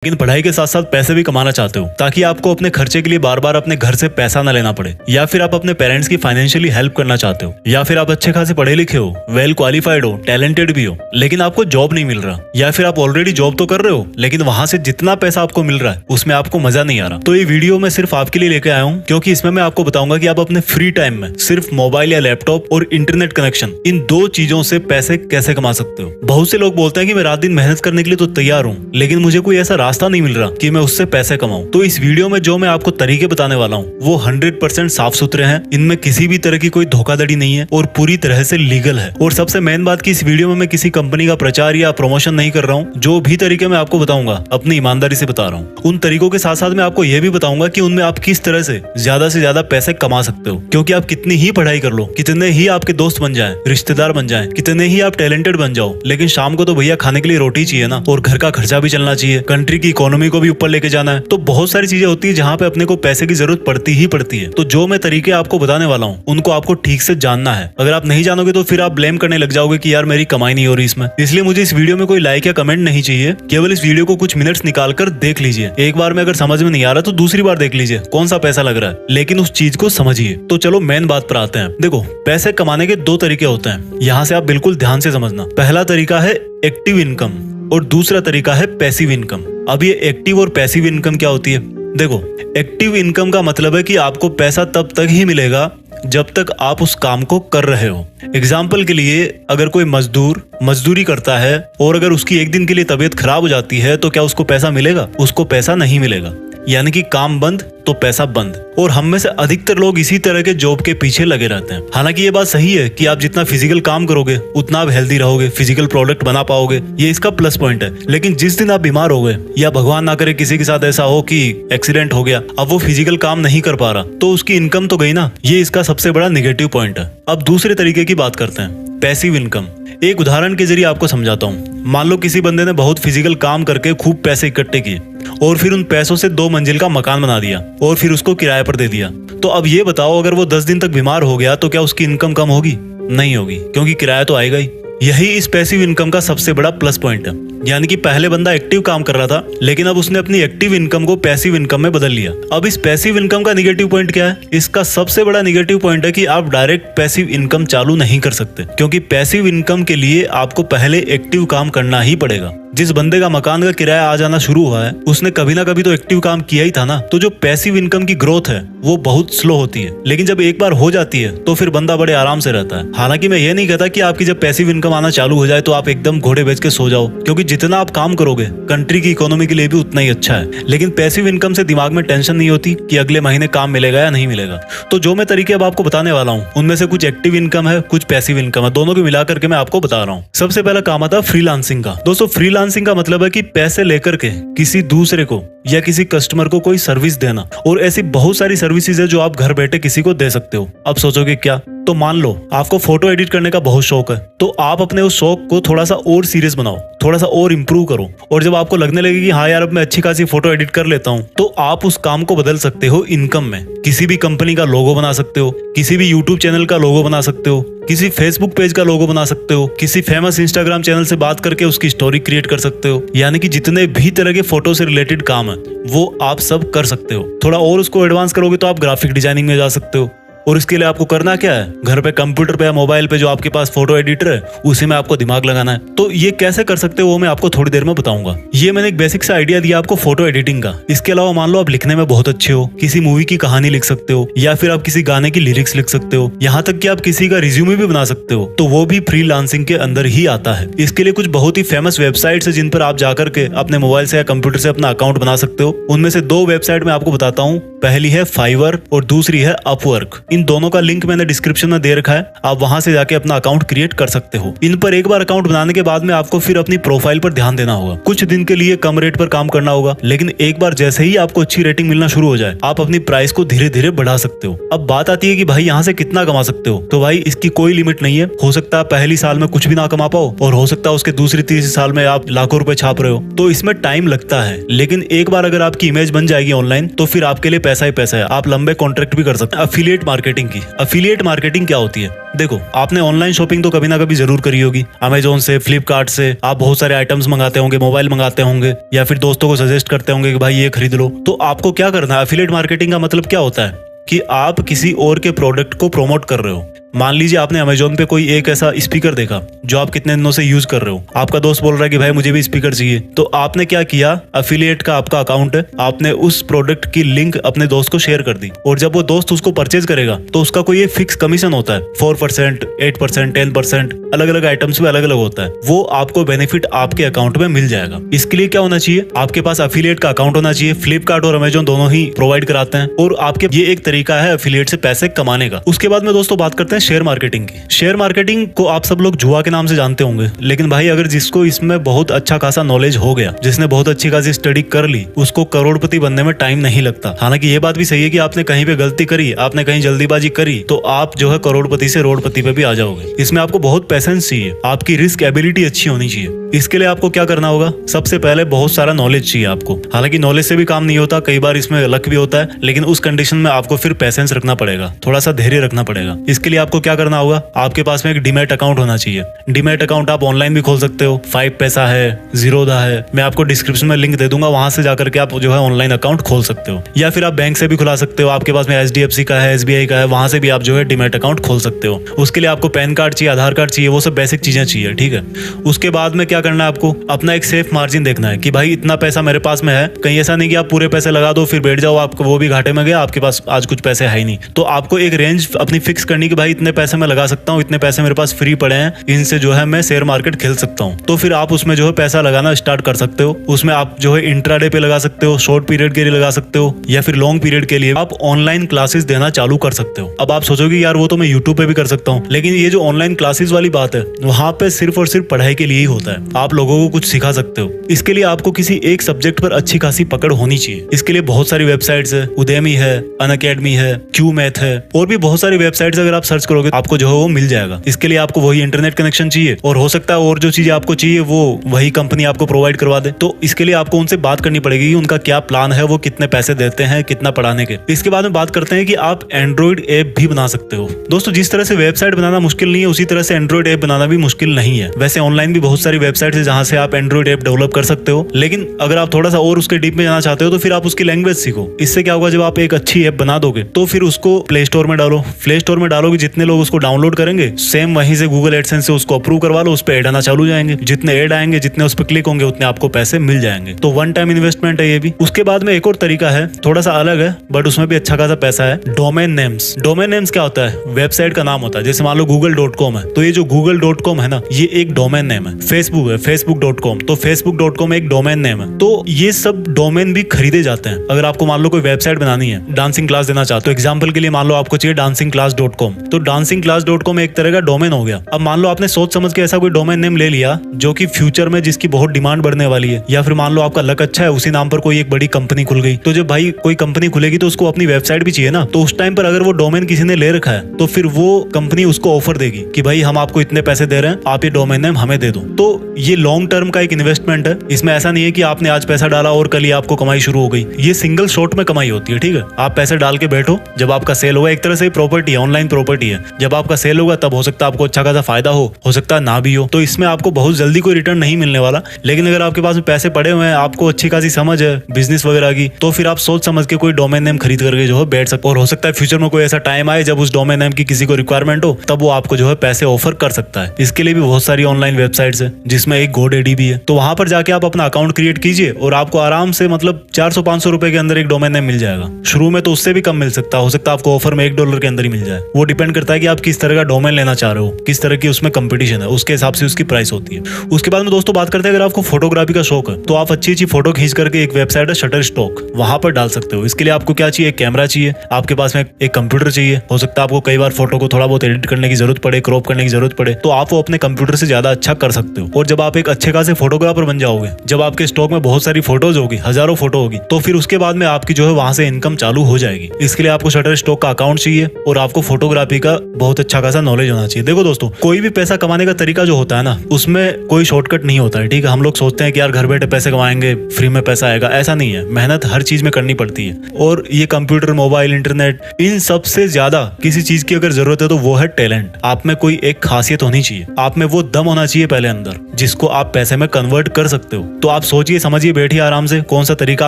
लेकिन पढ़ाई के साथ साथ पैसे भी कमाना चाहते हो ताकि आपको अपने खर्चे के लिए बार बार अपने घर से पैसा न लेना पड़े, या फिर आप अपने पेरेंट्स की फाइनेंशियली हेल्प करना चाहते हो, या फिर आप अच्छे खासे पढ़े लिखे हो, वेल क्वालिफाइड हो, टैलेंटेड भी हो, लेकिन आपको जॉब नहीं मिल रहा, या फिर आप ऑलरेडी जॉब तो कर रहे हो लेकिन वहां से जितना पैसा आपको मिल रहा है उसमें आपको मजा नहीं आ रहा। तो ये वीडियो मैं सिर्फ आपके लिए लेके आया हूँ क्योंकि इसमें मैं आपको बताऊंगा कि आप अपने फ्री टाइम में सिर्फ मोबाइल या लैपटॉप और इंटरनेट कनेक्शन, इन दो चीजों से पैसे कैसे कमा सकते हो। बहुत से लोग बोलते हैं कि मैं रात दिन मेहनत करने के लिए तो तैयार हूँ, लेकिन मुझे कोई ऐसा रास्ता नहीं मिल रहा कि मैं उससे पैसे कमाऊं। तो इस वीडियो में जो मैं आपको तरीके बताने वाला हूँ वो 100% साफ सुथरे हैं, इनमें किसी भी तरह की कोई धोखाधड़ी नहीं है और पूरी तरह से लीगल है। और सबसे मेन बात कि इस वीडियो में मैं किसी कंपनी का प्रचार या प्रमोशन नहीं कर रहा हूँ। जो भी तरीके मैं आपको बताऊंगा अपनी ईमानदारी से बता रहा हूँ। उन तरीकों के साथ साथ मैं आपको यह भी बताऊंगा कि उनमें आप किस तरह से ज्यादा पैसे कमा सकते हो। क्योंकि आप कितनी ही पढ़ाई कर लो, कितने ही आपके दोस्त बन जाए, रिश्तेदार बन जाए, कितने ही आप टैलेंटेड बन जाओ, लेकिन शाम को तो भैया खाने के लिए रोटी चाहिए ना, और घर का खर्चा भी चलना चाहिए, कंट्री की इकोनॉमी को भी ऊपर लेके जाना है। तो बहुत सारी चीजें होती है जहाँ पे अपने को पैसे की जरूरत पड़ती ही पड़ती है। तो जो मैं तरीके आपको बताने वाला हूँ उनको आपको ठीक से जानना है। अगर आप नहीं जानोगे तो फिर आप ब्लेम करने लग जाओगे कि यार मेरी कमाई नहीं हो रही इसमें। इसलिए मुझे इस वीडियो में कोई लाइक या कमेंट नहीं चाहिए, केवल इस वीडियो को कुछ मिनट्स निकाल कर देख लीजिए। एक बार में अगर समझ में नहीं आ रहा तो दूसरी बार देख लीजिए कौन सा पैसा लग रहा है, लेकिन उस चीज को समझिए। तो चलो मेन बात पर आते हैं। देखो, पैसे कमाने के दो तरीके होते हैं, यहाँ से आप बिल्कुल ध्यान से समझना। पहला तरीका है एक्टिव इनकम और दूसरा तरीका है पैसिव इनकम। अब ये एक्टिव और पैसिव इनकम क्या होती है? देखो, एक्टिव इनकम का मतलब है कि आपको पैसा तब तक ही मिलेगा जब तक आप उस काम को कर रहे हो। एग्जाम्पल के लिए, अगर कोई मजदूर मजदूरी करता है और अगर उसकी एक दिन के लिए तबीयत खराब हो जाती है तो क्या उसको पैसा मिलेगा? उसको पैसा नहीं मिलेगा। यानी कि काम बंद तो पैसा बंद। और हम में से अधिकतर लोग इसी तरह के जॉब के पीछे लगे रहते हैं। हालांकि ये बात सही है कि आप जितना फिजिकल काम करोगे उतना आप हेल्दी रहोगे, फिजिकल प्रोडक्ट बना पाओगे, ये इसका प्लस पॉइंट है। लेकिन जिस दिन आप बीमार हो गए या भगवान ना करे किसी के साथ ऐसा हो कि एक्सीडेंट हो गया, अब वो फिजिकल काम नहीं कर पा रहा, तो उसकी इनकम तो गई ना। ये इसका सबसे बड़ा नेगेटिव पॉइंट है। अब दूसरे तरीके की बात करते हैं, पैसिव इनकम। एक उदाहरण के जरिए आपको समझाता हूँ। मान लो किसी बंदे ने बहुत फिजिकल काम करके खूब पैसे इकट्ठे किए और फिर उन पैसों से 2 मंजिल का मकान बना दिया और फिर उसको किराए पर दे दिया। तो अब ये बताओ, अगर वो 10 दिन तक बीमार हो गया तो क्या उसकी इनकम कम होगी? नहीं होगी, क्योंकि किराया तो आएगा ही। यही इस पैसिव इनकम का सबसे बड़ा प्लस पॉइंट है। यानी कि पहले बंदा एक्टिव काम कर रहा था, लेकिन अब उसने अपनी एक्टिव इनकम को पैसिव इनकम में बदल लिया। अब इस पैसिव इनकम का नेगेटिव पॉइंट क्या है? इसका सबसे बड़ा नेगेटिव पॉइंट है कि आप डायरेक्ट पैसिव इनकम चालू नहीं कर सकते, क्योंकि पैसिव इनकम के लिए आपको पहले एक्टिव काम करना ही पड़ेगा। जिस बंदे का मकान का किराया आ जाना शुरू हुआ है उसने कभी ना कभी तो एक्टिव काम किया ही था ना। तो जो पैसिव इनकम की ग्रोथ है वो बहुत स्लो होती है, लेकिन जब एक बार हो जाती है तो फिर बंदा बड़े आराम से रहता है। हालांकि मैं ये नहीं कहता कि आपकी जब पैसिव इनकम आना चालू हो जाए तो आप एकदम घोड़े बेच के सो जाओ, क्योंकि जितना आप काम करोगे कंट्री की इकोनॉमी के लिए भी उतना ही अच्छा है। लेकिन पैसिव इनकम से दिमाग में टेंशन नहीं होती कि अगले महीने काम मिलेगा या नहीं मिलेगा। तो जो मैं तरीके अब आपको बताने वाला हूँ उनमें से कुछ एक्टिव इनकम है, कुछ पैसिव इनकम है, दोनों को मिलाकर के मैं आपको बता रहा हूँ। सबसे पहला काम आता है फ्रीलांसिंग का। दोस्तों, फ्रीलांसिंग का मतलब है कि पैसे लेकर के किसी दूसरे को या किसी कस्टमर को कोई सर्विस देना। और ऐसी बहुत सारी सर्विसेज है जो आप घर बैठे किसी को दे सकते हो। अब सोचोगे क्या? तो मान लो आपको फोटो एडिट करने का बहुत शौक है, तो आप अपने उस शौक को थोड़ा सा और सीरियस बनाओ, थोड़ा सा और इम्प्रूव करो, और जब आपको लगने लगे कि हाँ यार अब मैं अच्छी खासी फोटो एडिट कर लेता हूँ, तो आप उस काम को बदल सकते हो इनकम में। किसी भी कंपनी का लोगो बना सकते हो, किसी भी यूट्यूब चैनल का लोगो बना सकते हो, किसी फेसबुक पेज का लोगो बना सकते हो, किसी फेमस इंस्टाग्राम चैनल से बात करके उसकी स्टोरी क्रिएट कर सकते हो। यानी कि जितने भी तरह के फोटो से रिलेटेड काम है वो आप सब कर सकते हो। थोड़ा और उसको एडवांस करोगे तो आप ग्राफिक डिजाइनिंग में जा सकते हो। और इसके लिए आपको करना क्या है? घर पे कंप्यूटर पे या मोबाइल पे जो आपके पास फोटो एडिटर है उसी में आपको दिमाग लगाना है। तो ये कैसे कर सकते हो वो मैं आपको थोड़ी देर में बताऊंगा। ये मैंने एक बेसिक सा आइडिया दिया आपको फोटो एडिटिंग का। इसके अलावा मान लो आप लिखने में बहुत अच्छे हो, किसी मूवी की कहानी लिख सकते हो, या फिर आप किसी गाने की लिरिक्स लिख सकते हो, यहाँ तक कि आप किसी का रिज्यूमे भी बना सकते हो, तो वो भी फ्रीलांसिंग के अंदर ही आता है। इसके लिए कुछ बहुत ही फेमस वेबसाइट्स है जिन पर आप जाकर के अपने मोबाइल से या कंप्यूटर से अपना अकाउंट बना सकते हो। उनमें से 2 वेबसाइट मैं आपको बताता हूँ। पहली है फाइवर और दूसरी है अपवर्क। इन दोनों का लिंक मैंने डिस्क्रिप्शन में दे रखा है, आप वहां से जाके अपना अकाउंट क्रिएट कर सकते हो। इन पर एक बार अकाउंट बनाने के बाद में आपको फिर अपनी प्रोफाइल पर ध्यान देना होगा। कुछ दिन के लिए कम रेट पर काम करना होगा, लेकिन एक बार जैसे ही आपको अच्छी रेटिंग मिलना शुरू हो जाए आप अपनी प्राइस को धीरे धीरे बढ़ा सकते हो। अब बात आती है कि भाई यहाँ से कितना कमा सकते हो? तो भाई इसकी कोई लिमिट नहीं है। हो सकता है पहली साल में कुछ भी ना कमा पाओ और हो सकता है उसके दूसरी तीसरी साल में आप लाखों रुपए छाप रहे हो। तो इसमें टाइम लगता है, लेकिन एक बार अगर आपकी इमेज बन जाएगी ऑनलाइन तो फिर आपके लिए पैसा ही पैसा है। आप लंबे कॉन्ट्रैक्ट भी कर सकते हैं। एफिलिएट मार्केटिंग मार्केटिंग की। एफिलिएट मार्केटिंग क्या होती है? देखो, आपने ऑनलाइन शॉपिंग तो कभी ना कभी जरूर करी होगी। अमेजोन से, फ्लिपकार्ट से आप बहुत सारे आइटम्स मंगाते होंगे, मोबाइल मंगाते होंगे, या फिर दोस्तों को सजेस्ट करते होंगे कि भाई ये खरीद लो। तो आपको क्या करना है? एफिलिएट मार्केटिंग का मतलब क्या होता है कि आप किसी और के प्रोडक्ट को प्रमोट कर रहे हो। मान लीजिए आपने अमेजोन पे कोई एक ऐसा स्पीकर देखा जो आप कितने दिनों से यूज कर रहे हो, आपका दोस्त बोल रहा है कि भाई मुझे भी स्पीकर चाहिए, तो आपने क्या किया? एफिलिएट का आपका अकाउंट है, आपने उस प्रोडक्ट की लिंक अपने दोस्त को शेयर कर दी, और जब वो दोस्त उसको परचेज करेगा तो उसका कोई एक फिक्स कमीशन होता है, 4%, 8%, 10%, अलग अलग आइटम्स पे अलग अलग होता है। वो आपको बेनिफिट आपके अकाउंट में मिल जाएगा। इसके लिए क्या होना चाहिए? आपके पास एफिलिएट का अकाउंट होना चाहिए। फ्लिपकार्ट और अमेजोन दोनों ही प्रोवाइड कराते हैं, और आपके ये एक तरीका है एफिलिएट से पैसे कमाने का। उसके बाद में दोस्तों बात करते हैं शेयर मार्केटिंग की। शेयर मार्केटिंग को आप सब लोग जुआ के नाम से जानते होंगे, लेकिन भाई अगर जिसको इसमें बहुत अच्छा खासा नॉलेज हो गया, जिसने बहुत अच्छी खासी स्टडी कर ली, उसको करोड़पति बनने में टाइम नहीं लगता। हालांकि ये बात भी सही है कि आपने कहीं पे गलती करी, आपने कहीं जल्दीबाजी करी, तो आप जो है करोड़पति से रोडपति पे भी आ जाओगे। इसमें आपको बहुत पेशेंस चाहिए, आपकी रिस्क एबिलिटी अच्छी होनी चाहिए। इसके लिए आपको क्या करना होगा? सबसे पहले बहुत सारा नॉलेज चाहिए आपको। हालांकि नॉलेज से भी काम नहीं होता, कई बार इसमें लक भी होता है, लेकिन उस कंडीशन में आपको फिर पेशेंस रखना पड़ेगा, थोड़ा सा धैर्य रखना पड़ेगा। इसके लिए आपको क्या करना होगा? आपके पास में एक डीमैट अकाउंट होना चाहिए। डीमैट अकाउंट आप ऑनलाइन भी खोल सकते हो, 5 पैसा है, जीरोधा है, मैं आपको डिस्क्रिप्शन में लिंक दे दूंगा, वहां से जाकर के आप जो है ऑनलाइन अकाउंट खोल सकते हो। या फिर आप बैंक से भी खुला सकते हो, आपके पास में HDFC का है, SBI का है, वहां से भी आप जो है डीमैट अकाउंट खोल सकते हो। उसके लिए आपको पैन कार्ड चाहिए, आधार कार्ड चाहिए, वो सब बेसिक चीजें चाहिए, ठीक है। उसके बाद में क्या करना है? आपको अपना एक सेफ मार्जिन देखना है कि भाई इतना पैसा मेरे पास में है। कहीं ऐसा नहीं कि आप पूरे पैसे लगा दो फिर बैठ जाओ, आपको वो भी घाटे में गया, आपके पास आज कुछ पैसे है ही नहीं। तो आपको एक रेंज अपनी फिक्स करनी कि भाई इतने पैसे मैं लगा सकता हूँ, इतने पैसे मेरे पास फ्री पड़े हैं, इनसे जो है मैं शेयर मार्केट खेल सकता हूँ। तो फिर आप उसमें जो है पैसा लगाना स्टार्ट कर सकते हो। उसमें आप जो है इंट्राडे पे लगा सकते हो, शॉर्ट पीरियड के लिए लगा सकते हो, या फिर लॉन्ग पीरियड के लिए आप ऑनलाइन क्लासेस देना चालू कर सकते हो। अब आप सोचोगे यार वो तो मैं यूट्यूब पे भी कर सकता हूँ, लेकिन ये जो ऑनलाइन क्लासेस वाली बात है, वहां पे सिर्फ और सिर्फ पढ़ाई के लिए ही होता है, आप लोगों को कुछ सिखा सकते हो। इसके लिए आपको किसी एक सब्जेक्ट पर अच्छी खासी पकड़ होनी चाहिए। इसके लिए बहुत सारी वेबसाइट्स है, उदेमी है, अनअकैडमी है, क्यू मैथ है, और भी बहुत सारी वेबसाइट्स अगर आप सर्च करोगे आपको जो है वो मिल जाएगा। इसके लिए आपको वही इंटरनेट कनेक्शन चाहिए, और हो सकता है और जो चीजें आपको चाहिए वो वही कंपनी आपको प्रोवाइड करवा दे। तो इसके लिए आपको उनसे बात करनी पड़ेगी कि उनका क्या प्लान है, वो कितने पैसे देते हैं, कितना पढ़ाने के। इसके बाद में बात करते हैं कि आप एंड्रॉइड ऐप भी बना सकते हो। दोस्तों, जिस तरह से वेबसाइट बनाना मुश्किल नहीं है, उसी तरह से एंड्रॉइड ऐप बनाना भी मुश्किल नहीं है। वैसे ऑनलाइन भी बहुत सारी वेबसाइट है जहां से आप एंड्रॉइड ऐप डेवलप कर सकते हो, लेकिन अगर आप थोड़ा सा और उसके डीप में जाना चाहते हो तो फिर आप उसकी लैंग्वेज सीखो। इससे क्या होगा, जब आप एक अच्छी ऐप बना दोगे तो फिर उसको प्ले स्टोर में डालो। प्ले स्टोर में डालोगे, जितने लोग उसको डाउनलोड करेंगे, सेम वहीं से गूगल एडसेंस से उसको अप्रूव करवा लो, उस पर ऐड आना चालू जाएंगे। जितने ऐड आएंगे, जितने उस पर क्लिक होंगे, उतने आपको पैसे मिल जाएंगे। तो वन टाइम इन्वेस्टमेंट है ये भी। उसके बाद में एक और तरीका है, थोड़ा सा अलग है बट उसमें भी अच्छा खासा पैसा है, डोमेन नेम्स। डोमेन नेम्स क्या होता है? वेबसाइट का नाम होता है। जैसे मान लो google.com है, तो ये जो google.com है ना, ये एक डोमेन नेम है। फेसबुक है, facebook.com, तो facebook.com एक डोमेन नेम है। तो ये सब डोमेन भी खरीदे जाते हैं। अगर आपको मान लो कोई वेबसाइट बनानी है, डांसिंग क्लास देना चाहते हो, एग्जाम्पल के लिए मान लो आपको चाहिए dancingclass.com, तो dancingclass.com एक तरह का डोमेन हो गया। अब मान लो आपने सोच समझ के ऐसा कोई डोमेन नेम ले लिया जो कि फ्यूचर में जिसकी बहुत डिमांड बढ़ने वाली है, या फिर मान लो आपका लक अच्छा है, उसी नाम पर कोई एक बड़ी कंपनी खुल गई, तो जब भाई कोई कंपनी खुलेगी तो उसको अपनी वेबसाइट भी चाहिए ना, तो उस टाइम पर अगर वो डोमेन किसी ने ले रखा है तो फिर वो कंपनी उसको ऑफर देगी कि भाई हम आपको इतने पैसे दे रहे हैं, आप ये डोमेन नेम हमें दे दो। तो ये लॉन्ग टर्म का एक इन्वेस्टमेंट है। इसमें ऐसा नहीं है कि आपने आज पैसा डाला और कल ही आपको कमाई शुरू हो गई। ये सिंगल शॉट में कमाई होती है, ठीक है। आप पैसे डाल के बैठो, जब आपका सेल होगा, एक तरह से प्रॉपर्टी है, ऑनलाइन प्रॉपर्टी है, जब आपका सेल होगा तब हो सकता है आपको अच्छा खासा फायदा हो सकता है ना भी हो। तो इसमें आपको बहुत जल्दी कोई रिटर्न नहीं मिलने वाला, लेकिन अगर आपके पास पैसे पड़े हुए हैं, आपको अच्छी खासी समझ है बिजनेस वगैरह की, तो फिर आप सोच समझ के कोई डोमेन नेम खरीद करके जो है बैठ सकते हो। और हो सकता है फ्यूचर में कोई ऐसा टाइम आए जब उस डोमेन नेम की किसी को रिक्वायरमेंट हो, तब वो आपको जो है पैसे ऑफर कर सकता है। इसके लिए भी बहुत सारी ऑनलाइन वेबसाइट्स है, जिसमें एक GoDaddy भी है। तो वहां पर जाके आप अपना अकाउंट क्रिएट कीजिए और आपको आराम से मतलब 400-500 रुपए के अंदर एक डोमेन नेम मिल जाएगा। शुरू में तो उससे भी कम मिल सकता है, हो सकता है आपको ऑफर में $1 के अंदर ही मिल जाए। वो डिपेंड करता है कि आप किस तरह का डोमेन लेना चाह रहे हो, किस तरह की उसमें कंपटीशन है, उसके हिसाब से उसकी प्राइस होती है। उसके बाद में दोस्तों बात करते हैं, अगर आपको फोटोग्राफी का शौक है तो आप अच्छी अच्छी फोटो खींच करके एक वेबसाइट है शटरस्टॉक, वहां पर डाल सकते हो। इसके लिए आपको क्या चाहिए? एक कैमरा चाहिए, आपके पास में एक कंप्यूटर चाहिए। हो सकता है आपको कई बार फोटो को थोड़ा बहुत एडिट करने की जरूरत पड़े, क्रॉप करने की जरूरत पड़े, तो आप वो अपने कंप्यूटर से ज्यादा अच्छा कर सकते हो। और जब आप एक अच्छे खासे फोटोग्राफर बन जाओगे, जब आपके स्टॉक में बहुत सारी फोटोज होगी, हजारों फोटो होगी, तो फिर उसके बाद में आपकी जो है वहां से इनकम चालू हो जाएगी। इसके लिए आपको शटर स्टॉक का अकाउंट चाहिए और आपको फोटोग्राफी का बहुत अच्छा खासा नॉलेज होना चाहिए। देखो दोस्तों, कोई भी पैसा कमाने का तरीका जो होता है ना, उसमें कोई शॉर्टकट नहीं होता है, ठीक है। हम लोग सोचते हैं कि यार घर बैठे पैसे कमाएंगे, फ्री में पैसा आएगा, ऐसा नहीं है। मेहनत हर चीज में करनी पड़ती है। और ये कंप्यूटर, मोबाइल, इंटरनेट, इन सबसे ज्यादा किसी चीज की अगर जरूरत है तो वो है टैलेंट। आप में कोई एक खासियत होनी चाहिए, आप में वो दम होना चाहिए पहले अंदर, जिसको आप पैसे में कन्वर्ट कर सकते हो। तो आप सोचिए, समझिए, बैठिए आराम से, कौन सा तरीका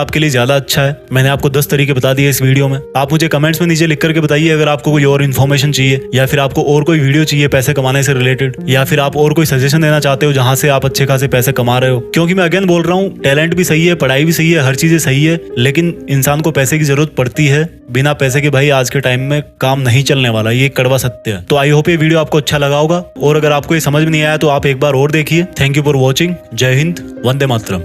आपके लिए ज्यादा अच्छा है। मैंने आपको 10 तरीके बता दिए इस वीडियो में। आप मुझे कमेंट्स में नीचे लिख करके बताइए अगर आपको कोई और इन्फॉर्मेशन चाहिए, या फिर आपको और कोई वीडियो चाहिए पैसे कमाने से रिलेटेड, या फिर आप और कोई सजेशन देना चाहते हो जहां से आप अच्छे खासे पैसे कमा रहे हो। क्योंकि मैं अगेन बोल रहा हूँ, टैलेंट भी सही है, पढ़ाई भी सही है, हर चीजें सही है, लेकिन इंसान को पैसे की जरूरत पड़ती है। बिना पैसे के भाई आज के टाइम में काम नहीं चलने वाला, ये कड़वा सत्य है। तो आई होप ये वीडियो आपको अच्छा लगा होगा, और अगर आपको ये समझ में नहीं आया तो आप एक बार और देखिए। Thank you for watching. जय हिंद, वंदे मातरम।